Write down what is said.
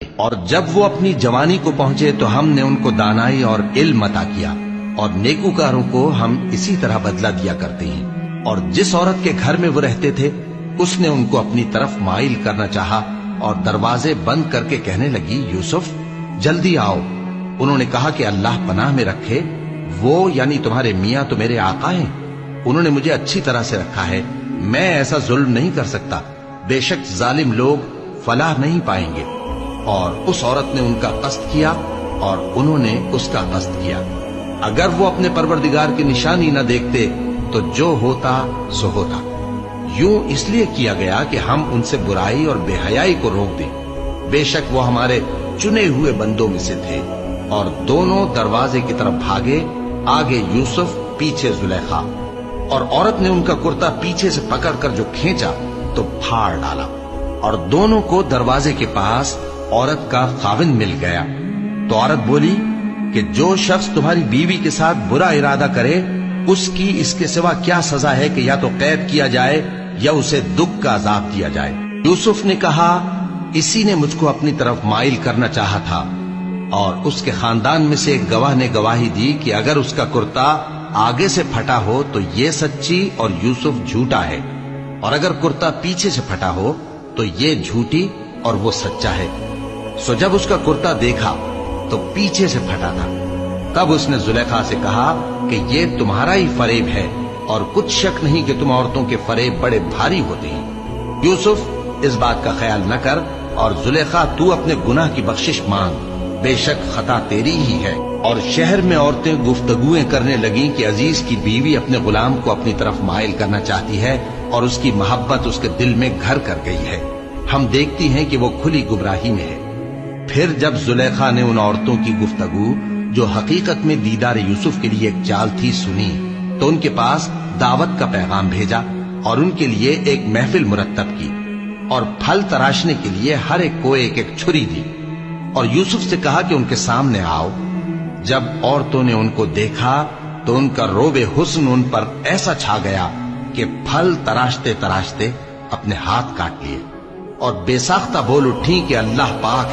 اور جب وہ اپنی جوانی کو پہنچے تو ہم نے ان کو دانائی اور علم عطا کیا، اور نیکوکاروں کو ہم اسی طرح بدلہ دیا کرتے ہیں۔ اور جس عورت کے گھر میں وہ رہتے تھے اس نے ان کو اپنی طرف مائل کرنا چاہا اور دروازے بند کر کے کہنے لگی، یوسف جلدی آؤ۔ انہوں نے کہا کہ اللہ پناہ میں رکھے، وہ یعنی تمہارے میاں تو میرے آقا ہیں، انہوں نے مجھے اچھی طرح سے رکھا ہے، میں ایسا ظلم نہیں کر سکتا، بے شک ظالم لوگ فلاح نہیں پائیں گے۔ اور اس عورت نے ان کا قصد کیا اور انہوں نے اس کا قصد کیا۔ اگر وہ اپنے پروردگار کی نشانی نہ دیکھتے تو جو ہوتا سو ہوتا۔ یوں اس لیے کیا گیا کہ ہم ان سے برائی اور بے حیائی کو روک دیں، بے شک وہ ہمارے چنے ہوئے بندوں میں سے تھے۔ اور دونوں دروازے کی طرف بھاگے، آگے یوسف پیچھے زلیخا، اور عورت نے ان کا کرتا پیچھے سے پکڑ کر جو کھینچا تو پھاڑ ڈالا، اور دونوں کو دروازے کے پاس عورت کا خاوند مل گیا۔ تو عورت بولی کہ جو شخص تمہاری بیوی کے ساتھ برا ارادہ کرے اس کی اس کے سوا کیا سزا ہے کہ یا تو قید کیا جائے یا اسے دکھ کا عذاب دیا جائے۔ یوسف نے کہا، اسی نے مجھ کو اپنی طرف مائل کرنا چاہا تھا۔ اور اس کے خاندان میں سے ایک گواہ نے گواہی دی کہ اگر اس کا کرتا آگے سے پھٹا ہو تو یہ سچی اور یوسف جھوٹا ہے، اور اگر کرتا پیچھے سے پھٹا ہو تو یہ جھوٹی اور وہ سچا ہے۔ سو جب اس کا کرتا دیکھا تو پیچھے سے پھٹا تھا، تب اس نے زلیخا سے کہا کہ یہ تمہارا ہی فریب ہے، اور کچھ شک نہیں کہ تم عورتوں کے فریب بڑے بھاری ہوتے ہیں۔ یوسف اس بات کا خیال نہ کر، اور زلیخا تو اپنے گناہ کی بخشش مانگ، بے شک خطا تیری ہی ہے۔ اور شہر میں عورتیں گفتگویں کرنے لگیں کہ عزیز کی بیوی اپنے غلام کو اپنی طرف مائل کرنا چاہتی ہے اور اس کی محبت اس کے دل میں گھر کر گئی ہے، ہم دیکھتی ہیں کہ وہ کھلی گمراہی میں ہے۔ پھر جب زلیخا نے ان عورتوں کی گفتگو جو حقیقت میں دیدار یوسف کے لیے ایک چال تھی سنی، تو ان کے پاس دعوت کا پیغام بھیجا اور ان کے لیے ایک محفل مرتب کی، اور پھل تراشنے کے لیے ہر ایک کو ایک ایک چھری دی، اور یوسف سے کہا کہ ان کے سامنے آؤ۔ جب عورتوں نے ان کو دیکھا تو ان کا روب حسن ان پر ایسا چھا گیا کہ پھل تراشتے تراشتے اپنے ہاتھ کاٹ لیے، اور بے ساختہ بول اٹھیں کہ اللہ پاک